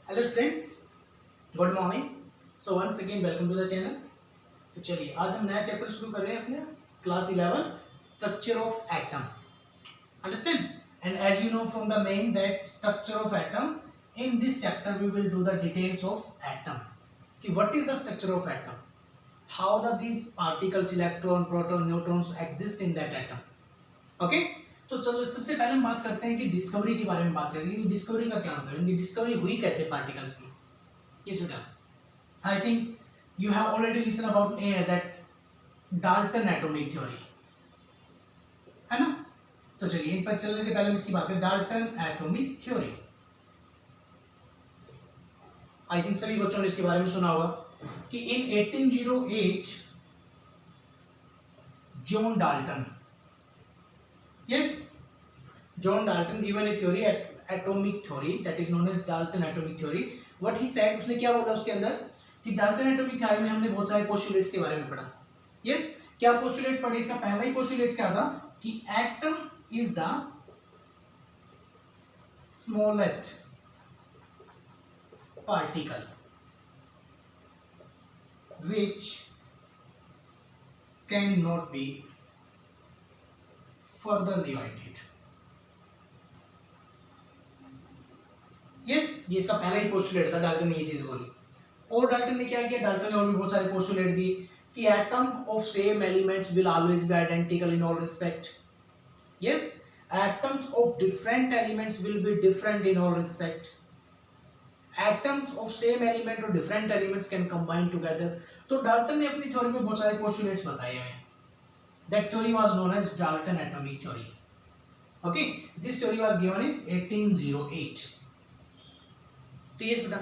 Hello students, good morning. So once again welcome to the channel. तो चलिए आज हम नया चैप्टर शुरू कर रहे हैं अपने class 11 structure of atom. Understand? And as you know from the name that structure of atom, in this chapter we will do the details of atom कि what is the structure of atom, how the these particles electron proton neutrons exist in that atom. Okay, तो चलो सबसे पहले हम बात करते हैं कि डिस्कवरी के बारे में बात करेंगे कि डिस्कवरी का क्या मतलब है, इनकी डिस्कवरी हुई कैसे पार्टिकल्स की। इस बेटा I think you have already listen about that Dalton atomic theory, है ना। तो चलिए इन पर चलने से पहले हम इसकी बात करें, Dalton atomic theory. I think सभी बच्चों ने इसके बारे में सुना होगा कि इन 1808 John Dalton, yes, John Dalton given a theory, atomic theory, that is known as Dalton atomic theory. What he said, उसने क्या बोला उसके अंदर कि डाल्टन एटॉमिक थ्योरी में हमने बहुत सारे पोस्टुलेट्स के बारे में पढ़ा। yes, क्या पोस्टुलेट पढ़े? इसका पहला ही पोस्टुलेट क्या था कि atom is the smallest particle which cannot be further divided। Yes, ये इसका पहला ही पोस्टुलेट था, डाल्टन ने ये चीज बोली। और डाल्टन ने क्या किया, डाल्टन ने और भी बहुत सारे पोस्टुलेट दिए कि atom of same elements will always be identical in all respect. Yes, atoms of different elements will be different in all respect. Atoms of same element और different elements can combine together. तो Dalton ने अपनी theory में बहुत सारे postulates बताए हैं। That theory was known as Dalton atomic theory. Okay, this theory was given in 1808. तो ये बेटा,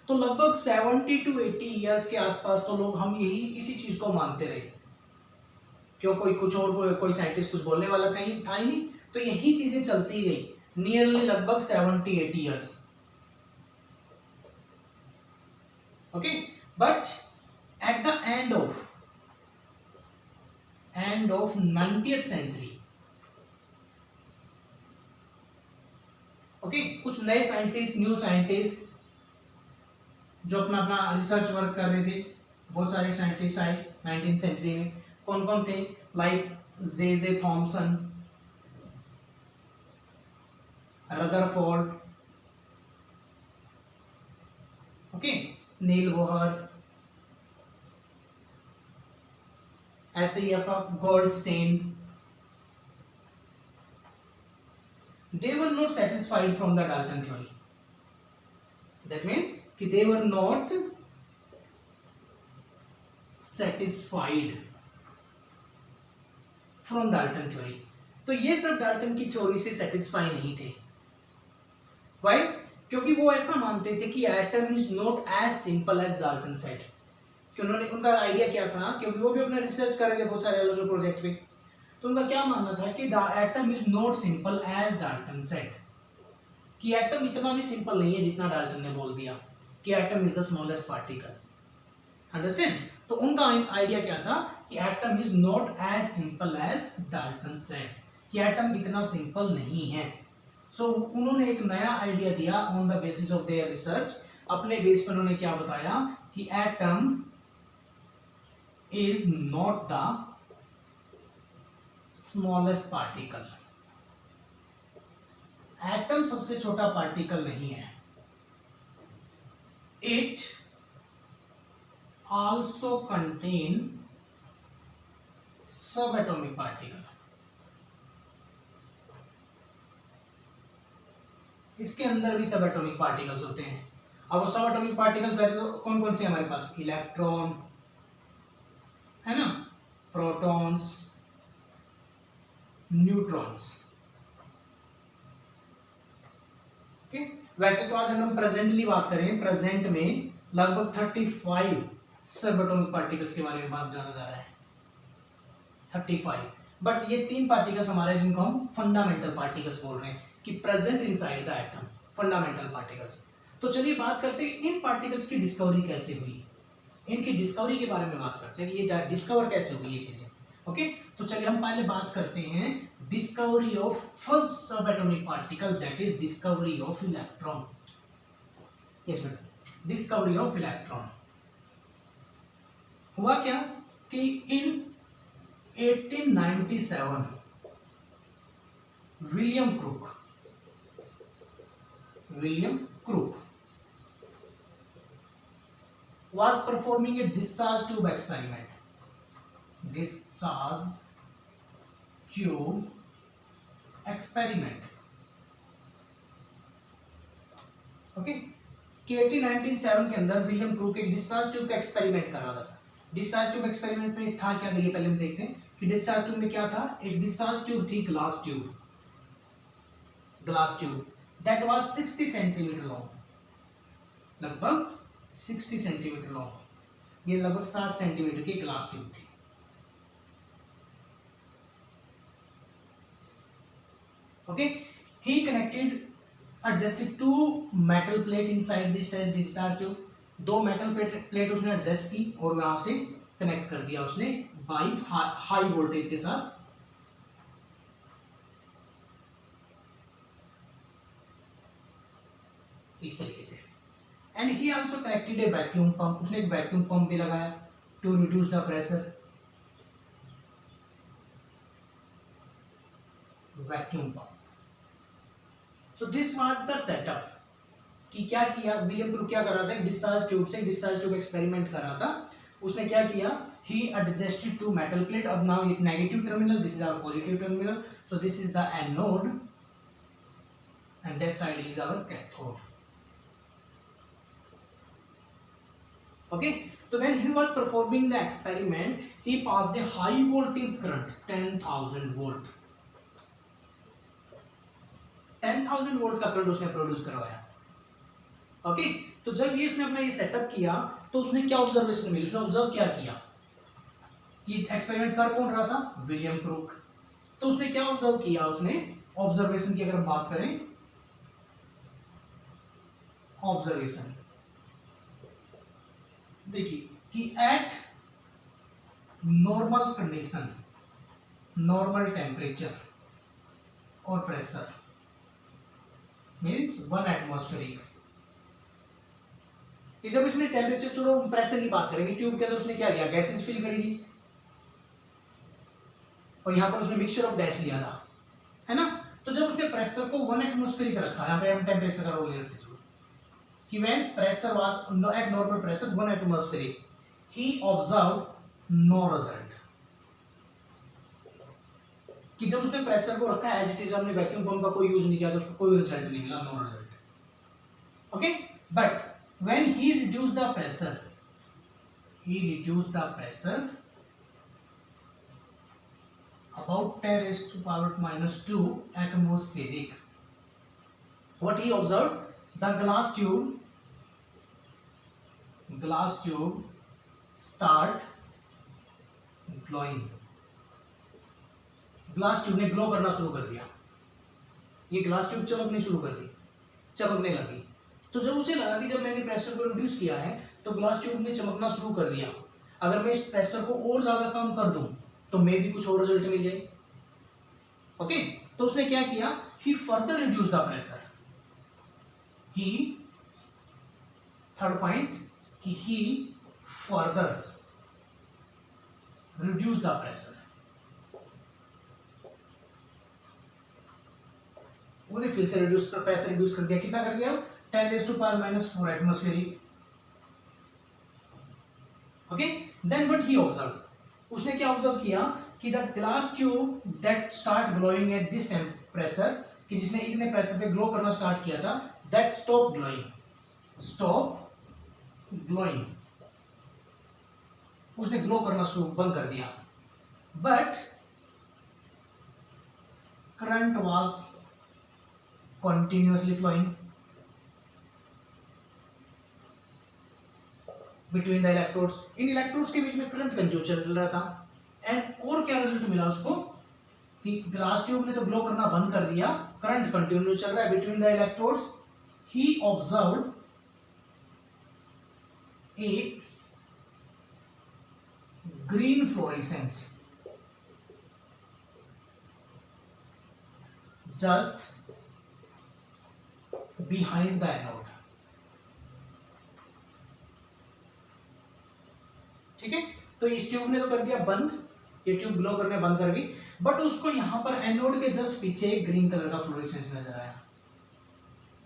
तो लगभग 70 to 80 इयर्स के आसपास तो लोग हम यही इसी चीज को मानते रहे। क्यों, कोई कुछ और कोई साइंटिस्ट कुछ बोलने वाला था ही नहीं, तो यही चीजें चलती ही रही नियरली लगभग 70-80 years. Okay, but at the end of 90th century, okay, कुछ नए साइंटिस्ट, न्यू साइंटिस्ट जो अपना अपना रिसर्च वर्क कर रहे थे, बहुत सारे साइंटिस्ट आए 19th सेंचुरी में। कौन कौन थे? Like J Thomson, Rutherford, okay, Niels Bohr, ऐसे ही आपका Goldstein. They were not satisfied from the Dalton theory. That means कि they were not satisfied from Dalton theory. तो ये सब डाल्टन की थ्योरी से सेटिस्फाई नहीं थे। वाई? क्योंकि वो ऐसा मानते थे कि atom is not as simple as Dalton said. कि उन्होंने, उनका आइडिया क्या था, क्योंकि वो भी अपना रिसर्च कर रहे थे बहुत सारे अलग अलग प्रोजेक्ट पे, तो उनका क्या मानना था कि atom is not simple as Dalton said, कि एटम इतना भी सिंपल नहीं है जितना डाल्टन ने बोल दिया कि atom is the smallest particle. Understand? तो उनका आइडिया क्या था कि atom is not as simple as Dalton said, कि एटम इतना सिंपल नहीं है। सो उन्होंने एक नया आइडिया दिया on the basis of their research. अपने बेस पर उन्होंने क्या बताया कि atom is not the smallest particle। Atom सबसे छोटा पार्टिकल नहीं है। It also contain subatomic particle। इसके अंदर भी सबएटॉमिक पार्टिकल्स होते हैं। अब वो सबएटॉमिक पार्टिकल्स वैसे तो कौन कौन से हमारे पास? इलेक्ट्रॉन, है ना, प्रोटॉन्स, न्यूट्रॉन्स। ओके, वैसे तो आज हम प्रेजेंटली बात करें, प्रेजेंट में लगभग 35 सबएटॉमिक पार्टिकल्स के बारे में बात जाना जा रहा है, 35। बट ये 3 पार्टिकल्स हमारे जिनको हम फंडामेंटल पार्टिकल्स बोल रहे हैं कि present inside the atom, fundamental particles. तो चलिए बात करते हैं इन पार्टिकल्स की डिस्कवरी कैसे हुई, इनकी डिस्कवरी के बारे में बात करते हैं कि ये डिस्कवर कैसे हुई ये चीजें। ओके, तो चलिए हम पहले बात करते हैं डिस्कवरी ऑफ फर्स्ट सब atomic particle, that is discovery of electron. Yes बेटा, डिस्कवरी ऑफ इलेक्ट्रॉन। हुआ क्या कि इन 1897 William crook was performing a discharge tube experiment. Discharge tube experiment. Okay, कि 1897 के अंदर विलियम क्रूक एक डिस्चार्ज ट्यूब का एक्सपेरिमेंट कर रहा था। डिस्चार्ज ट्यूब एक्सपेरिमेंट में था क्या, देखिए पहले हम देखते हैं कि डिस्चार्ज ट्यूब में क्या था। एक डिस्चार्ज ट्यूब थी, glass tube that was 60 centimetre long, लगभग 60 सेंटीमीटर लॉन्ग, ये लगभग 60 सेंटीमीटर की ग्लास ट्यूब थी। Okay, he connected adjusted two metal plate inside this discharge tube. दो मेटल प्लेट उसने एडजस्ट की और वहां से कनेक्ट कर दिया उसने बाई हाई वोल्टेज के साथ। इस तरीके से। And he also connected a vacuum pump, उसने एक वैक्यूम पंप भी लगाया to reduce the pressure. Vacuum pump. So this was the setup कि क्या किया विलियम क्रूक, क्या कर रहा था, डिस्चार्ज ट्यूब एक्सपेरिमेंट कर रहा था। उसने क्या किया, he adjusted to metal plate. अब नाउ एक negative terminal, this is our positive terminal, so this is the anode and that side is our cathode. Okay, so when he was performing the experiment, he passed a high voltage current, 10,000 volt. 10,000 volt का current उसने produce करवाया। Okay, तो जब ये उसने अपना ये setup किया तो उसने क्या ऑब्जर्वेशन मिली, उसने ऑब्जर्व क्या किया कि एक्सपेरिमेंट कर कौन रहा था, विलियम क्रूक। तो उसने क्या ऑब्जर्व किया, उसने ऑब्जर्वेशन की अगर बात करें, ऑब्जर्वेशन देखिए कि eight normal condition, normal temperature और प्रेशर मीन्स 1 एटमॉस्फेरिक, कि जब उसने टेम्परेचर छोड़ो प्रेशर की बात करेंगे, ट्यूब के अंदर उसने क्या किया, गैसेस फिल करी थी और यहां पर उसने मिक्सचर ऑफ गैस लिया था, है ना। तो जब उसने प्रेशर को 1 एटमॉस्फेरिक रखा, यहां पे हम टेम्परेचर का रोल नहीं रखते कि when pressure was at normal pressure 1 atmospheric, he observed no result, कि जब उसने प्रेशर को रखा एज इट इज, हमने वैक्यूम पंप का कोई यूज नहीं किया तो उसको कोई रिजल्ट नहीं मिला, no result. Okay, but when he reduced the pressure about 10 raised to power minus 2 atmospheric, what he observed, the glass tube start glowing, glass tube ने ग्लो करना शुरू कर दिया, ये ग्लास ट्यूब चमकने लगी। तो जब उसे लगा कि जब मैंने प्रेशर को रिड्यूस किया है तो ग्लास ट्यूब ने चमकना शुरू कर दिया, अगर मैं इस प्रेशर को और ज्यादा कम कर दूं तो मे भी कुछ और रिजल्ट मिल जाए। ओके, तो उसने क्या किया, he further reduce the pressure, third point कि he further reduce the pressure, उन्हें फिर से प्रेशर रिड्यूस कर दिया, कितना कर दिया, 10 raised to power minus 4 atmospheric। Okay, then what he observe, उसने क्या ऑब्जर्व किया कि the glass tube that start glowing at this temperature, कि जिसने इतने प्रेशर पे ग्लो करना स्टार्ट किया था, दैट स्टॉप ग्लोइंग, उसने ग्लो करना शुरू बंद कर दिया। But current was continuously flowing between the electrodes, इन इलेक्ट्रोड्स के बीच में करंट कंटिन्यू चल रहा था। एंड और क्या रिजल्ट मिला उसको कि ग्लास ट्यूब ने तो ग्लो करना बंद कर दिया, करंट कंटिन्यू चल रहा है between the electrodes. He observed a green fluorescence just behind the anode, ठीक है, तो इस ट्यूब ने तो कर दिया बंद, ये ट्यूब ग्लो करने बंद कर गई, बट उसको यहाँ पर एनोड के जस्ट पीछे एक ग्रीन कलर का फ्लोरेसेंस नजर आया,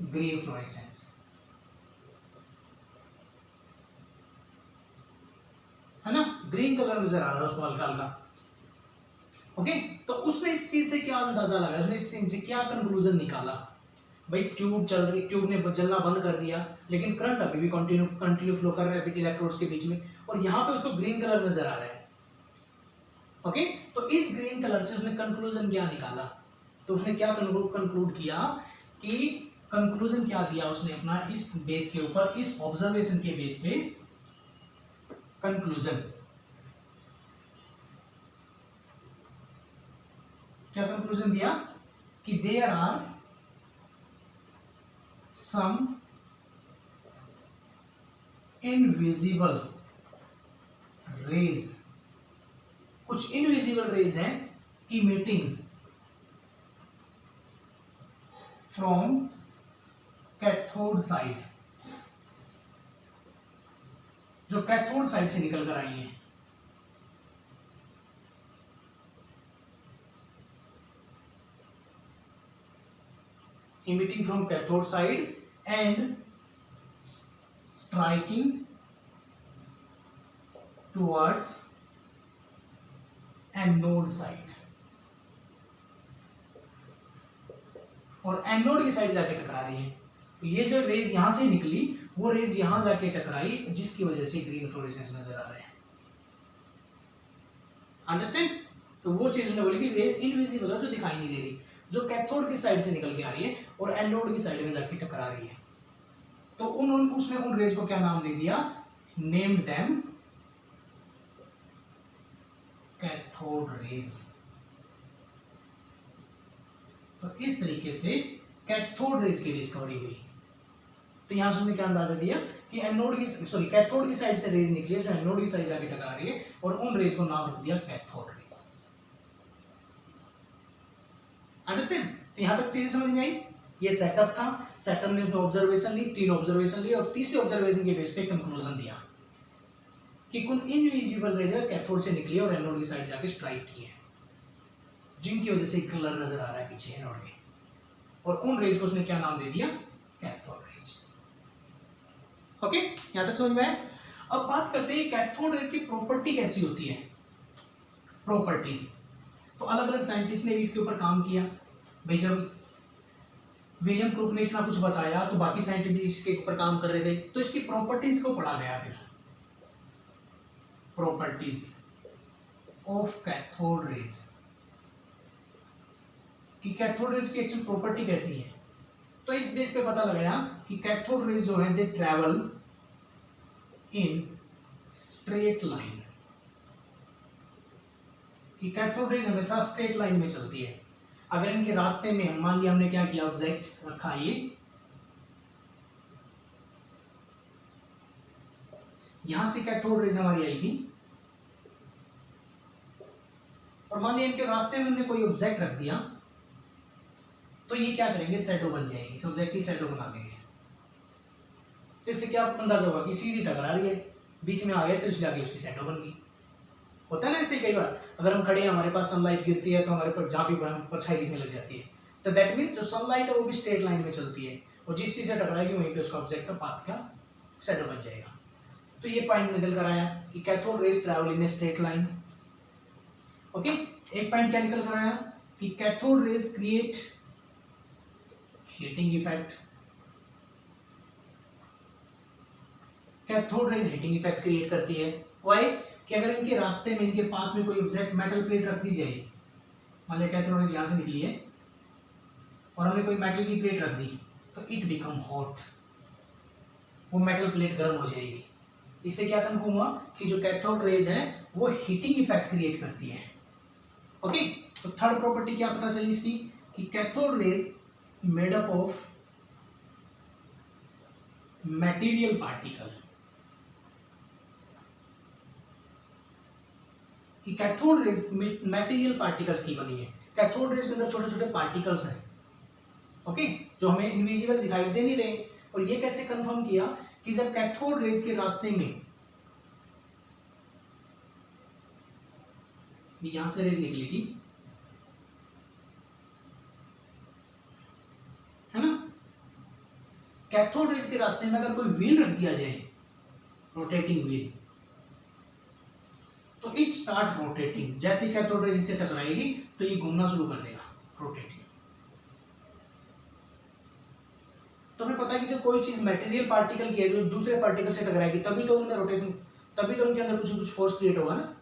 ग्रीन फ्लोरेसेंस, है ना, ग्रीन कलर नजर आ रहा है उसको हल्का हल्का। ओके, तो उसने इस चीज से क्या अंदाजा लगाया, उसने इस चीज से क्या कंक्लूजन निकाला, भाई ट्यूब चल रही, ट्यूब ने जलना बंद कर दिया, लेकिन करंट अभी भी कंटिन्यू फ्लो कर रहा है इलेक्ट्रोड्स के बीच में, और यहाँ पे उसको ग्रीन कलर नजर आ रहा है। ओके, तो इस ग्रीन कलर से उसने कंक्लूजन क्या निकाला, तो उसने क्या कंक्लूड किया कि कंक्लूजन क्या दिया उसने अपना इस बेस के ऊपर, इस ऑब्जर्वेशन के बेस पे कंक्लूजन क्या कंक्लूजन दिया कि there are some invisible rays, कुछ इनविजिबल रेज हैं इमिटिंग फ्रॉम कैथोड साइड, जो कैथोड साइड से निकल कर आई है। emitting from cathode side and striking towards anode side, और एनोड की साइड जाके टकरा रही है। तो ये जो रेज यहां से निकली वो रेज यहां जाके टकराई, जिसकी वजह से ग्रीन फ्लोरेसेंस नजर आ रहे हैं। अंडरस्टैंड? तो वो चीज उन्होंने बोली कि रेज इनविजिबल है, जो दिखाई नहीं दे रही, जो कैथोड की साइड से निकल के आ रही है और एनोड की साइड में जाके टकरा रही है। तो उसने उन रेज को क्या नाम दे दिया, नेम्ड देम कैथोड रेज। तो इस तरीके से कैथोड रेज की डिस्कवरी हुई। तो यहां से उसने क्या अंदाजा दिया कि कैथोड की साइड से रेज निकली है जो एनोड की साइड जाके टकरा रही है, और उन रेज को नाम रख दिया कैथोड रेज। अंडरस्टैंड? तो यहां तक चीजें समझ में आई। ये सेटअप था, सेटअप ने उसने ऑब्जर्वेशन ली, 3 ऑब्जर्वेशन ली, और तीसरी ऑब्जर्वेशन के बेस पे कंक्लूजन दिया कि कुछ इनविजिबल रेज कैथोड से निकली और एनोड की साइड जाके स्ट्राइक की है, जिनकी वजह से कलर नजर आ रहा है पीछे एनोड में, और उन रेज को उसने क्या नाम दे दिया, कैथोड रेज। ओके, यहां तक समझ में आया। अब बात करते हैं कैथोड रेज की प्रॉपर्टी कैसी होती है। प्रॉपर्टीज तो अलग अलग साइंटिस्ट ने भी इसके ऊपर काम किया। भाई जब विलियम क्रूक ने इतना कुछ बताया तो बाकी साइंटिस्ट भी इसके ऊपर काम कर रहे थे, तो इसकी प्रॉपर्टीज को पढ़ा गया। फिर प्रॉपर्टीज ऑफ कैथोड रेज, कि कैथोड रेज की एक्चुअल प्रॉपर्टी कैसी है। तो इस बेस पे पता लगाया कि कैथोड रेज जो है दे ट्रैवल इन स्ट्रेट लाइन, कि कैथोड रेज हमेशा स्ट्रेट लाइन में चलती है। अगर इनके रास्ते में मान लिया हमने क्या किया, ऑब्जेक्ट रखा, ये यहां से कैथोड रेज हमारी आई थी, और मान लिया इनके रास्ते में हमने कोई ऑब्जेक्ट रख दिया, तो ये क्या करेंगे, शैडो बन जाएगी, इस ऑब्जेक्ट की शैडो बना देंगे। तो इससे क्या अंदाजा होगा कि सीधी टकरा रही है, बीच में आ गए तो इसलिए आगे उसकी शैडो बन गई। होता है ना ऐसे कई बार, अगर हम खड़े हैं हमारे पास सनलाइट गिरती है तो हमारे पर जहाँ भी परछाई दिखने लग जाती है, तो दैट मीन्स जो सनलाइट है वो भी स्ट्रेट लाइन में चलती है, और जिस चीज़ से टकराएगी वहीं पे उसका ऑब्जेक्ट का पाथ का शैडो बन जाएगा। तो ये पॉइंट निकल कर आया कि cathode rays travel in a straight line. Okay, एक पॉइंट क्या निकल कर आया कि cathode rays create heating effect. Cathode rays heating effect create करती है। व्हाई? कि अगर इनके रास्ते में, इनके पाथ में कोई ऑब्जेक्ट मेटल प्लेट रख दी जाए, मान लिया कैथोड रेज यहाँ से निकली है और हमने कोई मेटल की प्लेट रख दी, तो इट बिकम हॉट, वो मेटल प्लेट गर्म हो जाएगी। इससे क्या कन्फर्म हुआ कि जो कैथोड रेज है वो हीटिंग इफेक्ट क्रिएट करती है। ओके, तो थर्ड प्रॉपर्टी क्या पता चली इसकी, कि cathode rays made up of material particle, कि कैथोड रेज मटेरियल पार्टिकल्स की बनी है। कैथोड रेज के अंदर छोटे छोटे पार्टिकल्स हैं, ओके, जो हमें इनविजिबल दिखाई दे नहीं रहे। और ये कैसे कंफर्म किया कि जब कैथोड रेज के रास्ते में ये यहां से रेज निकली थी, है ना। कैथोड रेज के रास्ते में अगर कोई व्हील रख दिया जाए, रोटेटिंग व्हील, तो इट स्टार्ट रोटेटिंग। जैसे कैथोड रेज से टकराएगी तो ये घूमना शुरू कर देगा, रोटेटिंग। तो हमें पता है कि जब कोई चीज मटेरियल पार्टिकल की है जो दूसरे पार्टिकल से टकराएगी तभी तो उनमें रोटेशन, तभी तो उनके अंदर कुछ फोर्स क्रिएट होगा ना।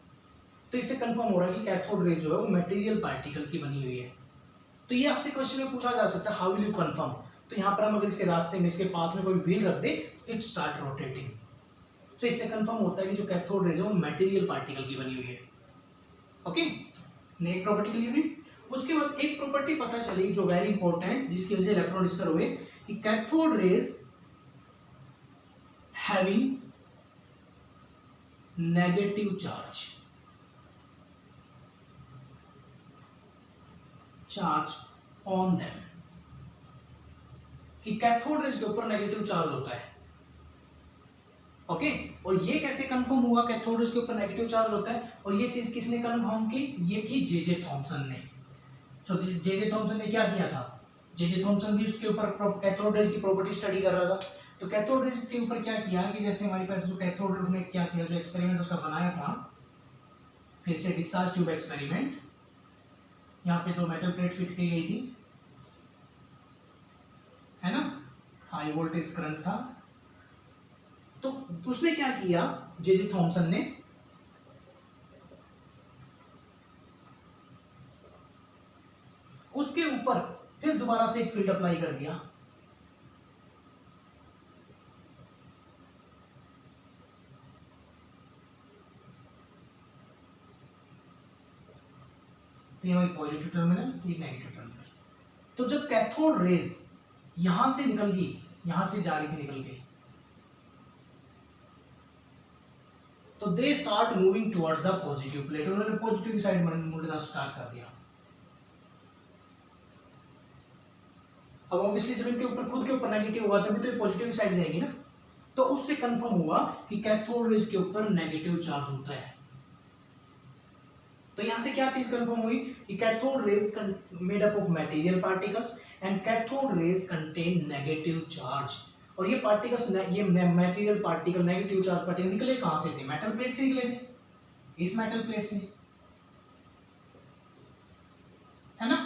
तो इससे कंफर्म हो रहा है कि कैथोड रे जो है वो मटेरियल पार्टिकल की बनी हुई है। तो ये आपसे क्वेश्चन में पूछा जा सकता है, हाउ विल यू कंफर्म। तो यहाँ पर हम अगर इसके रास्ते में, इसके पाथ में कोई व्हील रख दे, इट स्टार्ट रोटेटिंग। तो इससे कंफर्म होता है कि जो कैथोड रेज है वो मटेरियल पार्टिकल की बनी हुई है। ओके, एक प्रॉपर्टी क्लियर हुई। उसके बाद एक प्रॉपर्टी पता चली जो वेरी इंपॉर्टेंट, जिसकी वजह से इलेक्ट्रॉन डिस्टर्ब हुए, कि cathode rays having negative charge on them, कि कैथोड रेज के ऊपर नेगेटिव चार्ज होता है। ओके, और ये कैसे कंफर्म हुआ कैथोड रेज के ऊपर नेगेटिव चार्ज होता है, और ये चीज किसने कंफर्म की, ये की जे थॉमसन ने। तो जे थॉमसन ने क्या किया था, जे थॉमसन भी उसके ऊपर कैथोड रेज की प्रॉपर्टी स्टडी कर रहा था। तो कैथोड रेज के ऊपर क्या किया कि जैसे हमारे पास जो कैथोड रेज में क्या था, जो एक्सपेरिमेंट उसका बनाया था, फिर से डिस्चार्ज ट्यूब एक्सपेरिमेंट, यहाँ पे 2 मेटल प्लेट फिट की गई थी, है ना, हाई वोल्टेज करंट था। तो उसने क्या किया जे थॉमसन ने, उसके ऊपर फिर दोबारा से एक फील्ड अप्लाई कर दिया। तो ये हमारी पॉजिटिव टर्मिनल, ये नेगेटिव टर्मिनल। तो जब कैथोड रेज यहां से निकल गई, यहां से जा रही थी निकल गई, तो they start moving towards the positive plate, उन्होंने पॉजिटिव की साइड मुड़ना स्टार्ट कर दिया। अब ऑब्वियसली जब इनके ऊपर खुद के ऊपर नेगेटिव होगा तभी तो ये पॉजिटिव साइड जाएगी ना। तो उससे कंफर्म हुआ कि कैथोड रेज के ऊपर नेगेटिव चार्ज होता है। तो यहां से क्या चीज कंफर्म हुई कि cathode rays made up of material particles and cathode rays contain negative charge. और ये पार्टिकल्स, ये material particle, negative charge particle निकले कहां से थे, मेटल प्लेट से निकले थे, इस मेटल प्लेट से, है ना।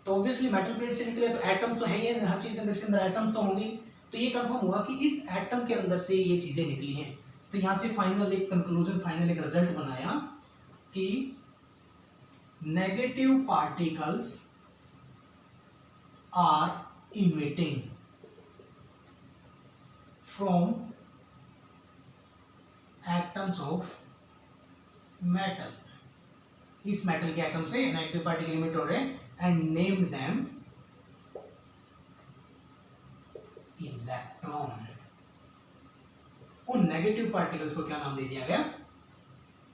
तो ऑब्वियसली मेटल प्लेट से निकले तो एटम्स तो है ही, हर चीज के अंदर, इसके अंदर एटम्स तो होंगे। तो ये कंफर्म हुआ कि इस एटम के अंदर से ये चीजें निकली हैं। तो यहां से फाइनल एक कंक्लूजन, फाइनल एक रिजल्ट बनाया कि negative particles are emitting from atoms of metal, इस मेटल के एटम से नेगेटिव पार्टिकल इमिट हो रहे हैं, एंड नेम्ड देम इलेक्ट्रॉन। उन नेगेटिव पार्टिकल्स को क्या नाम दे दिया गया,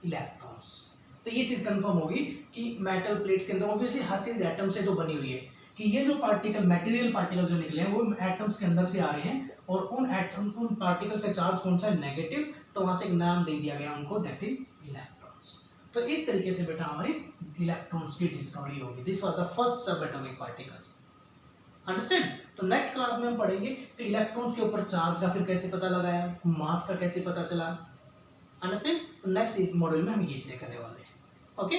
इलेक्ट्रॉन्स। तो ये चीज कंफर्म होगी कि मेटल प्लेट्स के अंदर ऑब्वियसली हर चीज एटम से तो बनी हुई है, कि ये जो पार्टिकल, मटेरियल पार्टिकल जो निकले हैं वो एटम्स के अंदर से आ रहे हैं, और उन पार्टिकल्स का चार्ज कौन सा है, नेगेटिव। तो वहां से एक नाम दे दिया गया उनको, दैट इज इलेक्ट्रॉन्स। तो इस तरीके से बेटा हमारी इलेक्ट्रॉन्स की डिस्कवरी होगी। दिस वाज द फर्स्ट सब एटॉमिक पार्टिकल्स, अंडरस्टैंड। तो नेक्स्ट क्लास में हम पढ़ेंगे तो इलेक्ट्रॉन्स के ऊपर चार्ज का फिर कैसे पता लगाया, मास का कैसे पता चला, अंडरस्टैंड। तो नेक्स्ट मॉड्यूल में हम ये चीजें करने वाले हैं। ओके।